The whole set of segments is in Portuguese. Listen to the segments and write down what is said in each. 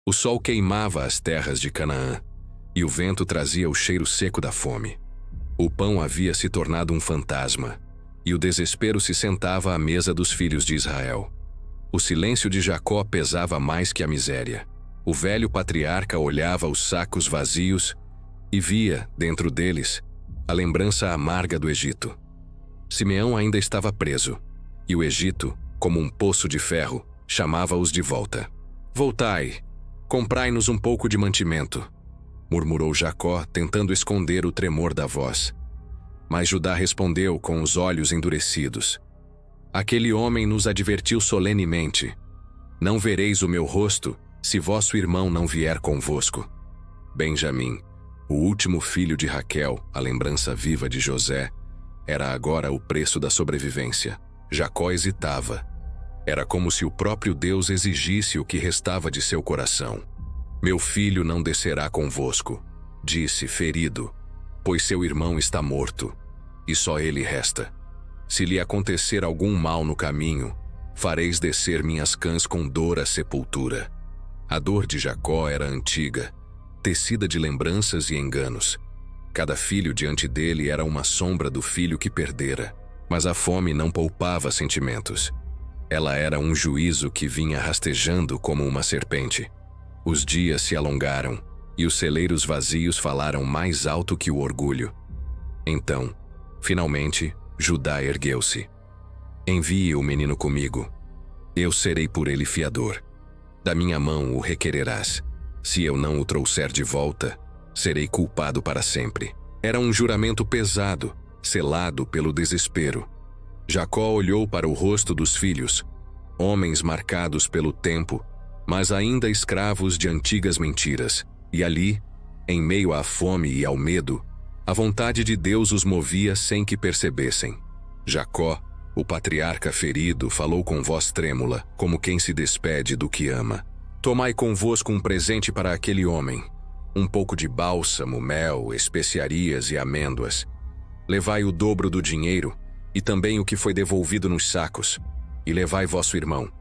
O sol queimava as terras de Canaã, e o vento trazia o cheiro seco da fome. O pão havia se tornado um fantasma, e o desespero se sentava à mesa dos filhos de Israel. O silêncio de Jacó pesava mais que a miséria. O velho patriarca olhava os sacos vazios e via, dentro deles, a lembrança amarga do Egito. Simeão ainda estava preso, e o Egito, como um poço de ferro, chamava-os de volta. "Voltai, comprai-nos um pouco de mantimento", murmurou Jacó, tentando esconder o tremor da voz. Mas Judá respondeu com os olhos endurecidos: "Aquele homem nos advertiu solenemente: não vereis o meu rosto se vosso irmão não vier convosco." Benjamim, o último filho de Raquel, a lembrança viva de José, era agora o preço da sobrevivência. Jacó hesitava. Era como se o próprio Deus exigisse o que restava de seu coração. "Meu filho não descerá convosco", disse, ferido, "pois seu irmão está morto, e só ele resta. Se lhe acontecer algum mal no caminho, fareis descer minhas cãs com dor à sepultura." A dor de Jacó era antiga, tecida de lembranças e enganos. Cada filho diante dele era uma sombra do filho que perdera, mas a fome não poupava sentimentos. Ela era um juízo que vinha rastejando como uma serpente. Os dias se alongaram, e os celeiros vazios falaram mais alto que o orgulho. Então, finalmente, Judá ergueu-se. "Envie o menino comigo. Eu serei por ele fiador. Da minha mão o requererás. Se eu não o trouxer de volta, serei culpado para sempre." Era um juramento pesado, selado pelo desespero. Jacó olhou para o rosto dos filhos, homens marcados pelo tempo, mas ainda escravos de antigas mentiras. E ali, em meio à fome e ao medo, a vontade de Deus os movia sem que percebessem. Jacó, o patriarca ferido, falou com voz trêmula, como quem se despede do que ama: "Tomai convosco um presente para aquele homem, um pouco de bálsamo, mel, especiarias e amêndoas. Levai o dobro do dinheiro e também o que foi devolvido nos sacos, e levai vosso irmão.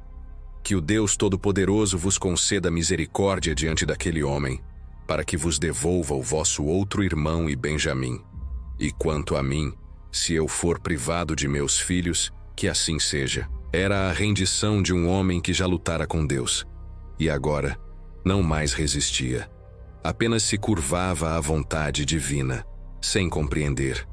Que o Deus Todo-Poderoso vos conceda misericórdia diante daquele homem, para que vos devolva o vosso outro irmão e Benjamim. E quanto a mim, se eu for privado de meus filhos, que assim seja." Era a rendição de um homem que já lutara com Deus, e agora não mais resistia. Apenas se curvava à vontade divina, sem compreender.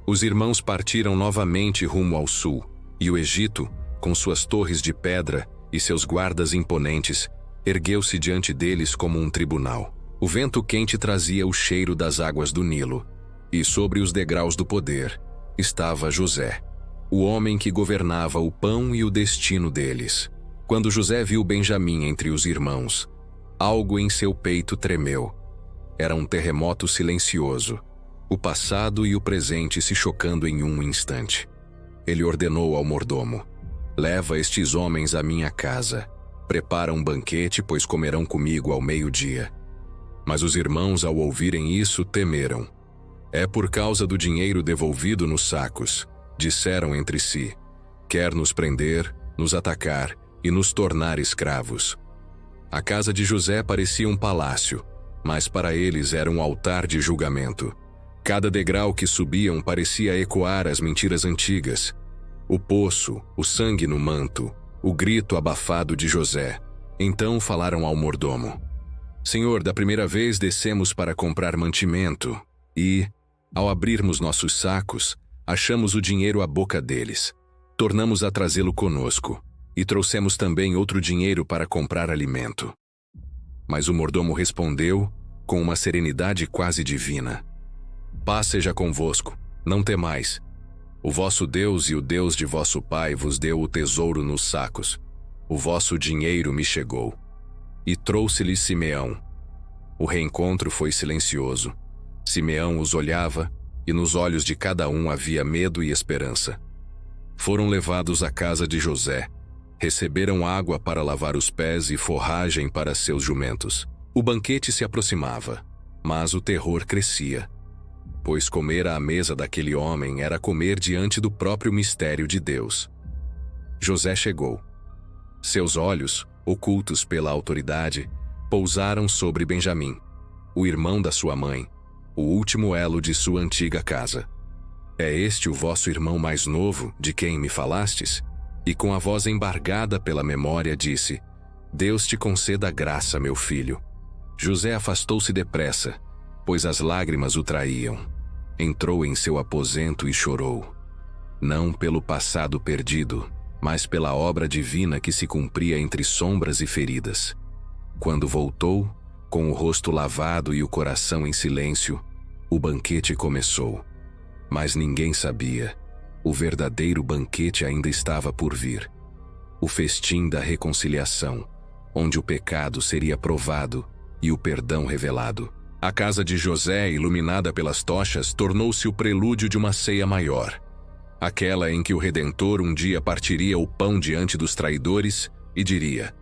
Os irmãos partiram novamente rumo ao sul, e o Egito, com suas torres de pedra e seus guardas imponentes, ergueu-se diante deles como um tribunal. O vento quente trazia o cheiro das águas do Nilo, e sobre os degraus do poder estava José, o homem que governava o pão e o destino deles. Quando José viu Benjamim entre os irmãos, algo em seu peito tremeu. Era um terremoto silencioso, o passado e o presente se chocando em um instante. Ele ordenou ao mordomo: "Leva estes homens à minha casa. Prepara um banquete, pois comerão comigo ao meio-dia." Mas os irmãos, ao ouvirem isso, temeram. "É por causa do dinheiro devolvido nos sacos", disseram entre si. "Quer nos prender, nos atacar e nos tornar escravos." A casa de José parecia um palácio, mas para eles era um altar de julgamento. Cada degrau que subiam parecia ecoar as mentiras antigas. O poço, o sangue no manto, o grito abafado de José. Então falaram ao mordomo: "Senhor, da primeira vez descemos para comprar mantimento e, ao abrirmos nossos sacos, achamos o dinheiro à boca deles. Tornamos a trazê-lo conosco e trouxemos também outro dinheiro para comprar alimento." Mas o mordomo respondeu, com uma serenidade quase divina: "Paz seja convosco, não temais. O vosso Deus e o Deus de vosso pai vos deu o tesouro nos sacos. O vosso dinheiro me chegou." E trouxe-lhes Simeão. O reencontro foi silencioso. Simeão os olhava, e nos olhos de cada um havia medo e esperança. Foram levados à casa de José. Receberam água para lavar os pés e forragem para seus jumentos. O banquete se aproximava, mas o terror crescia, pois comer à mesa daquele homem era comer diante do próprio mistério de Deus. José chegou. Seus olhos, ocultos pela autoridade, pousaram sobre Benjamim, o irmão da sua mãe, o último elo de sua antiga casa. É este o vosso irmão mais novo, de quem me falastes? E com a voz embargada pela memória disse: Deus te conceda graça, meu filho. José afastou-se depressa, pois as lágrimas o traíam. Entrou em seu aposento e chorou. Não pelo passado perdido, mas pela obra divina que se cumpria entre sombras e feridas. Quando voltou, com o rosto lavado e o coração em silêncio, o banquete começou. Mas ninguém sabia. O verdadeiro banquete ainda estava por vir. O festim da reconciliação, onde o pecado seria provado e o perdão revelado. A casa de José, iluminada pelas tochas, tornou-se o prelúdio de uma ceia maior. Aquela em que o Redentor um dia partiria o pão diante dos traidores e diria: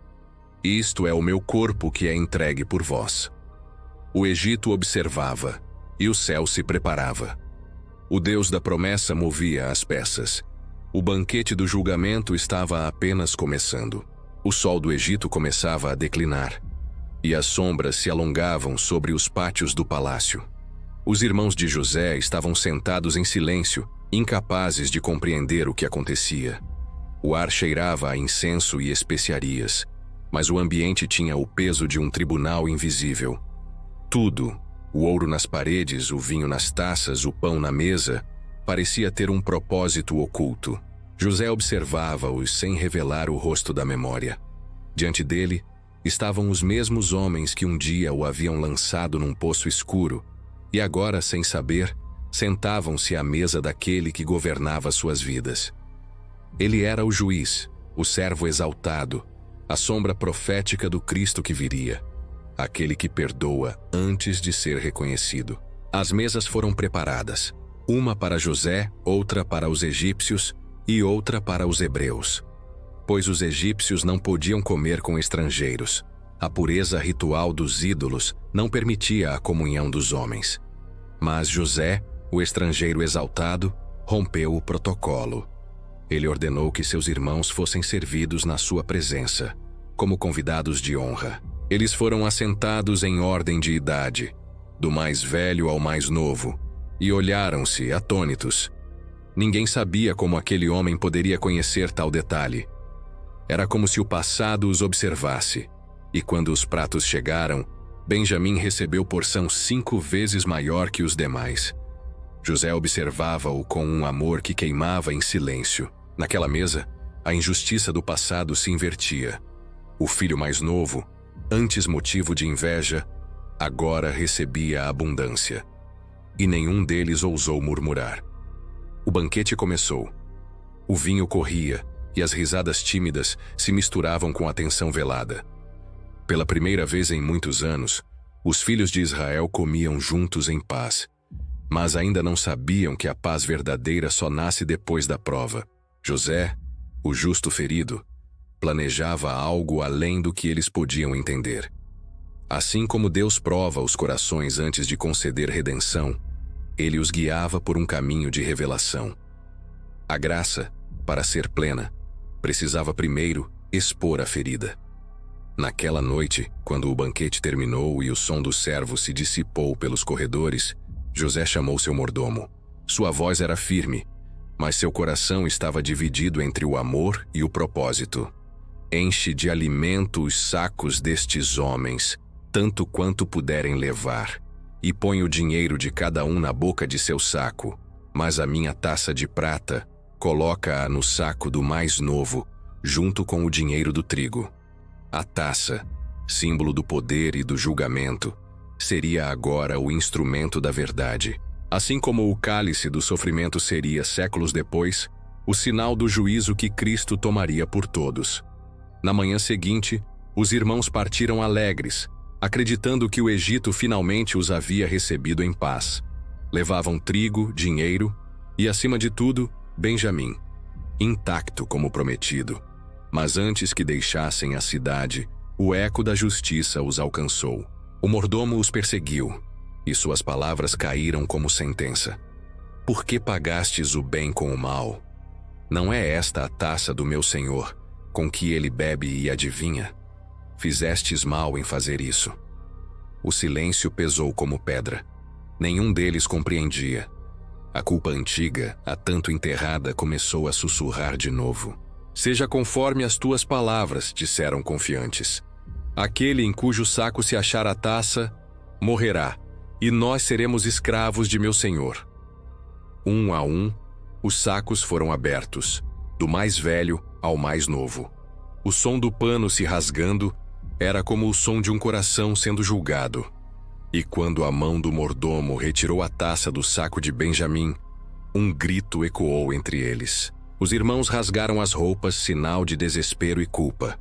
Isto é o meu corpo que é entregue por vós. O Egito observava, e o céu se preparava. O Deus da promessa movia as peças. O banquete do julgamento estava apenas começando. O sol do Egito começava a declinar, e as sombras se alongavam sobre os pátios do palácio. Os irmãos de José estavam sentados em silêncio, incapazes de compreender o que acontecia. O ar cheirava a incenso e especiarias, mas o ambiente tinha o peso de um tribunal invisível. Tudo, o ouro nas paredes, o vinho nas taças, o pão na mesa, parecia ter um propósito oculto. José observava-os sem revelar o rosto da memória. Diante dele, estavam os mesmos homens que um dia o haviam lançado num poço escuro, e agora, sem saber, sentavam-se à mesa daquele que governava suas vidas. Ele era o juiz, o servo exaltado, a sombra profética do Cristo que viria, aquele que perdoa antes de ser reconhecido. As mesas foram preparadas, uma para José, outra para os egípcios e outra para os hebreus. Pois os egípcios não podiam comer com estrangeiros. A pureza ritual dos ídolos não permitia a comunhão dos homens. Mas José, o estrangeiro exaltado, rompeu o protocolo. Ele ordenou que seus irmãos fossem servidos na sua presença, como convidados de honra. Eles foram assentados em ordem de idade, do mais velho ao mais novo, e olharam-se atônitos. Ninguém sabia como aquele homem poderia conhecer tal detalhe. Era como se o passado os observasse, e quando os pratos chegaram, Benjamim recebeu porção 5 vezes maior que os demais. José observava-o com um amor que queimava em silêncio. Naquela mesa, a injustiça do passado se invertia. O filho mais novo, antes motivo de inveja, agora recebia abundância. E nenhum deles ousou murmurar. O banquete começou. O vinho corria, e as risadas tímidas se misturavam com a tensão velada. Pela primeira vez em muitos anos, os filhos de Israel comiam juntos em paz. Mas ainda não sabiam que a paz verdadeira só nasce depois da prova. José, o justo ferido, planejava algo além do que eles podiam entender. Assim como Deus prova os corações antes de conceder redenção, ele os guiava por um caminho de revelação. A graça, para ser plena, precisava primeiro expor a ferida. Naquela noite, quando o banquete terminou e o som do servo se dissipou pelos corredores, José chamou seu mordomo. Sua voz era firme, mas seu coração estava dividido entre o amor e o propósito. Enche de alimento os sacos destes homens, tanto quanto puderem levar, e põe o dinheiro de cada um na boca de seu saco, mas a minha taça de prata coloca-a no saco do mais novo, junto com o dinheiro do trigo. A taça, símbolo do poder e do julgamento, seria agora o instrumento da verdade. Assim como o cálice do sofrimento seria, séculos depois, o sinal do juízo que Cristo tomaria por todos. Na manhã seguinte, os irmãos partiram alegres, acreditando que o Egito finalmente os havia recebido em paz. Levavam trigo, dinheiro e, acima de tudo, Benjamim, intacto como prometido. Mas antes que deixassem a cidade, o eco da justiça os alcançou. O mordomo os perseguiu, e suas palavras caíram como sentença. Por que pagastes o bem com o mal? Não é esta a taça do meu senhor, com que ele bebe e adivinha? Fizestes mal em fazer isso. O silêncio pesou como pedra. Nenhum deles compreendia. A culpa antiga, há tanto enterrada, começou a sussurrar de novo. Seja conforme as tuas palavras, disseram confiantes. Aquele em cujo saco se achar a taça, morrerá, e nós seremos escravos de meu senhor. Um a um, os sacos foram abertos, do mais velho ao mais novo. O som do pano se rasgando era como o som de um coração sendo julgado. E quando a mão do mordomo retirou a taça do saco de Benjamim, um grito ecoou entre eles. Os irmãos rasgaram as roupas, sinal de desespero e culpa.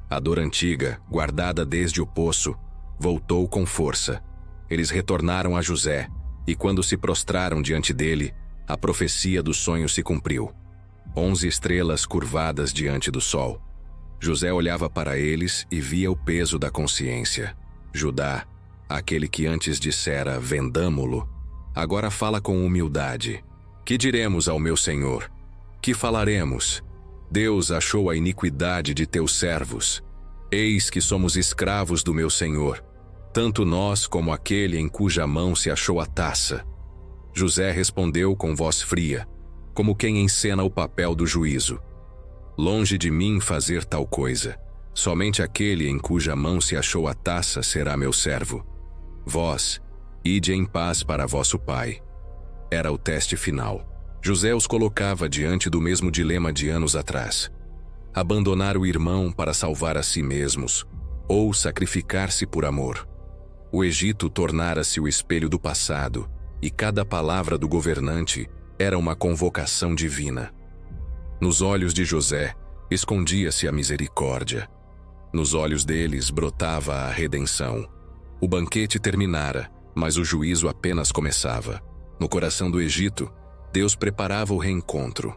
A dor antiga, guardada desde o poço, voltou com força. Eles retornaram a José, e quando se prostraram diante dele, a profecia do sonho se cumpriu. 11 estrelas curvadas diante do sol. José olhava para eles e via o peso da consciência. Judá, aquele que antes dissera vendamo-lo, agora fala com humildade. Que diremos ao meu senhor? Que falaremos? Deus achou a iniquidade de teus servos. Eis que somos escravos do meu senhor, tanto nós como aquele em cuja mão se achou a taça. José respondeu com voz fria, como quem encena o papel do juízo. Longe de mim fazer tal coisa. Somente aquele em cuja mão se achou a taça será meu servo. Vós, ide em paz para vosso pai. Era o teste final. José os colocava diante do mesmo dilema de anos atrás. Abandonar o irmão para salvar a si mesmos, ou sacrificar-se por amor. O Egito tornara-se o espelho do passado, e cada palavra do governante era uma convocação divina. Nos olhos de José escondia-se a misericórdia. Nos olhos deles brotava a redenção. O banquete terminara, mas o juízo apenas começava. No coração do Egito, Deus preparava o reencontro.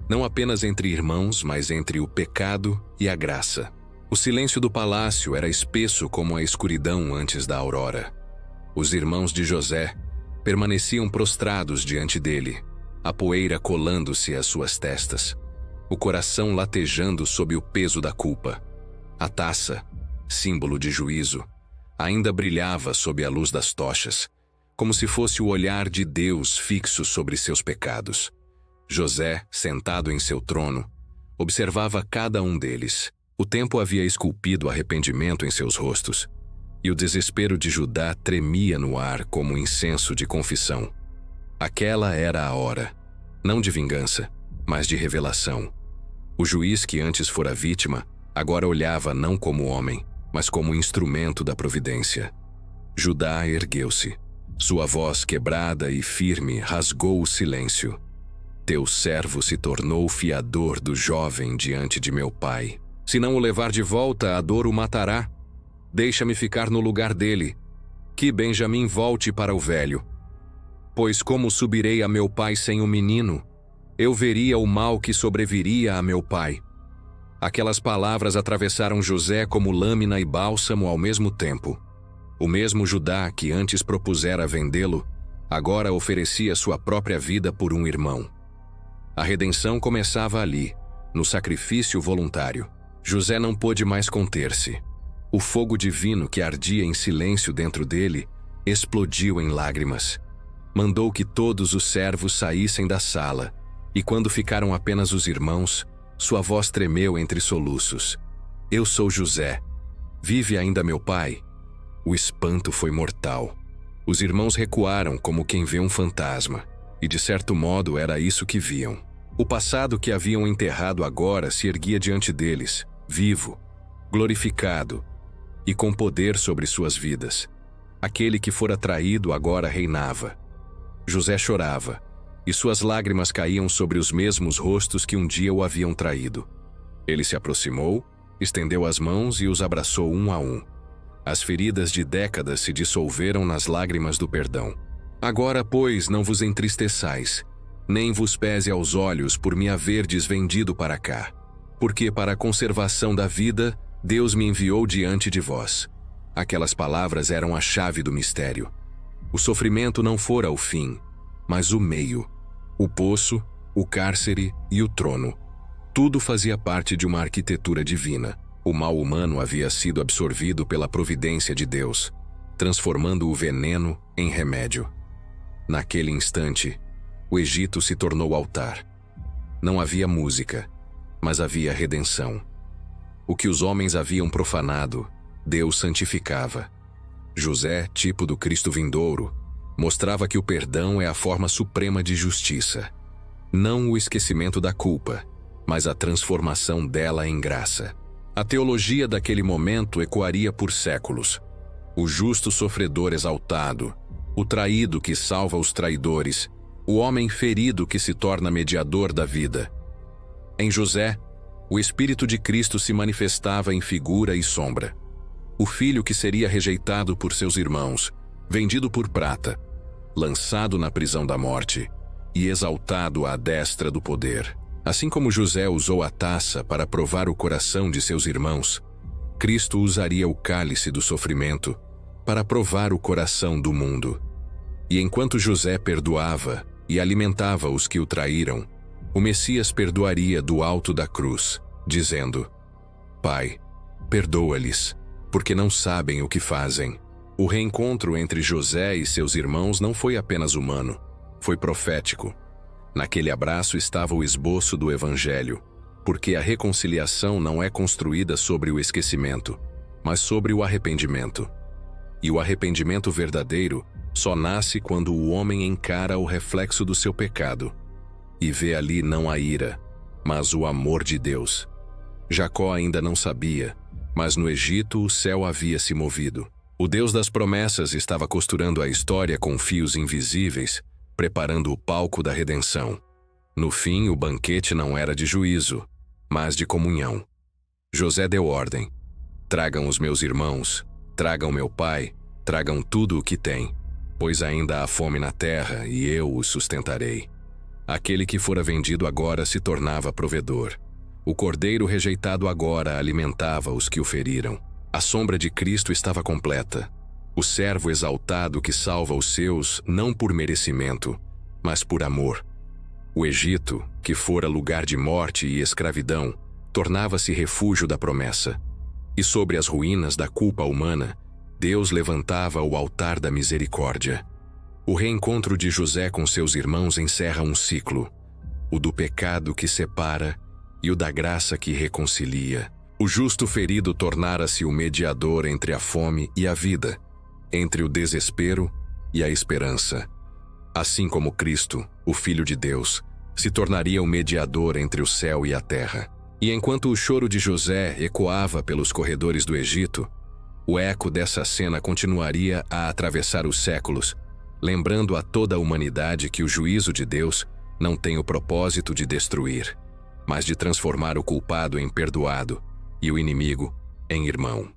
Não apenas entre irmãos, mas entre o pecado e a graça. O silêncio do palácio era espesso como a escuridão antes da aurora. Os irmãos de José permaneciam prostrados diante dele, a poeira colando-se às suas testas, o coração latejando sob o peso da culpa. A taça, símbolo de juízo, ainda brilhava sob a luz das tochas, como se fosse o olhar de Deus fixo sobre seus pecados. José, sentado em seu trono, observava cada um deles. O tempo havia esculpido arrependimento em seus rostos, e o desespero de Judá tremia no ar como incenso de confissão. Aquela era a hora, não de vingança, mas de revelação. O juiz que antes fora vítima, agora olhava não como homem, mas como instrumento da providência. Judá ergueu-se. Sua voz quebrada e firme rasgou o silêncio. Teu servo se tornou fiador do jovem diante de meu pai. Se não o levar de volta, a dor o matará. Deixa-me ficar no lugar dele. Que Benjamim volte para o velho. Pois como subirei a meu pai sem o menino? Eu veria o mal que sobreviria a meu pai. Aquelas palavras atravessaram José como lâmina e bálsamo ao mesmo tempo. O mesmo Judá que antes propusera vendê-lo, agora oferecia sua própria vida por um irmão. A redenção começava ali, no sacrifício voluntário. José não pôde mais conter-se. O fogo divino que ardia em silêncio dentro dele explodiu em lágrimas. Mandou que todos os servos saíssem da sala, e quando ficaram apenas os irmãos, sua voz tremeu entre soluços. Eu sou José. Vive ainda meu pai? O espanto foi mortal. Os irmãos recuaram como quem vê um fantasma, e de certo modo era isso que viam. O passado que haviam enterrado agora se erguia diante deles, vivo, glorificado, e com poder sobre suas vidas. Aquele que fora traído agora reinava. José chorava, e suas lágrimas caíam sobre os mesmos rostos que um dia o haviam traído. Ele se aproximou, estendeu as mãos e os abraçou um a um. As feridas de décadas se dissolveram nas lágrimas do perdão. Agora, pois, não vos entristeçais, nem vos pese aos olhos por me haverdes vendido para cá. Porque para a conservação da vida, Deus me enviou diante de vós. Aquelas palavras eram a chave do mistério. O sofrimento não fora o fim, mas o meio. O poço, o cárcere e o trono. Tudo fazia parte de uma arquitetura divina. O mal humano havia sido absorvido pela providência de Deus, transformando o veneno em remédio. Naquele instante, o Egito se tornou altar. Não havia música, mas havia redenção. O que os homens haviam profanado, Deus santificava. José, tipo do Cristo vindouro, mostrava que o perdão é a forma suprema de justiça. Não o esquecimento da culpa, mas a transformação dela em graça. A teologia daquele momento ecoaria por séculos. O justo sofredor exaltado, o traído que salva os traidores, o homem ferido que se torna mediador da vida. Em José, o Espírito de Cristo se manifestava em figura e sombra. O filho que seria rejeitado por seus irmãos, vendido por prata, lançado na prisão da morte e exaltado à destra do poder. Assim como José usou a taça para provar o coração de seus irmãos, Cristo usaria o cálice do sofrimento para provar o coração do mundo. E enquanto José perdoava e alimentava os que o traíram, o Messias perdoaria do alto da cruz, dizendo: Pai, perdoa-lhes, porque não sabem o que fazem. O reencontro entre José e seus irmãos não foi apenas humano, foi profético. Naquele abraço estava o esboço do Evangelho, porque a reconciliação não é construída sobre o esquecimento, mas sobre o arrependimento. E o arrependimento verdadeiro só nasce quando o homem encara o reflexo do seu pecado e vê ali não a ira, mas o amor de Deus. Jacó ainda não sabia, mas no Egito o céu havia se movido. O Deus das promessas estava costurando a história com fios invisíveis, preparando o palco da redenção. No fim, o banquete não era de juízo, mas de comunhão. José deu ordem: tragam os meus irmãos, tragam meu pai, tragam tudo o que tem, pois ainda há fome na terra e eu os sustentarei. Aquele que fora vendido agora se tornava provedor. O cordeiro rejeitado agora alimentava os que o feriram. A sombra de Cristo estava completa. O servo exaltado que salva os seus não por merecimento, mas por amor. O Egito, que fora lugar de morte e escravidão, tornava-se refúgio da promessa. E sobre as ruínas da culpa humana, Deus levantava o altar da misericórdia. O reencontro de José com seus irmãos encerra um ciclo, o do pecado que separa e o da graça que reconcilia. O justo ferido tornara-se o mediador entre a fome e a vida, entre o desespero e a esperança. Assim como Cristo, o Filho de Deus, se tornaria o mediador entre o céu e a terra. E enquanto o choro de José ecoava pelos corredores do Egito, o eco dessa cena continuaria a atravessar os séculos, lembrando a toda a humanidade que o juízo de Deus não tem o propósito de destruir, mas de transformar o culpado em perdoado e o inimigo em irmão.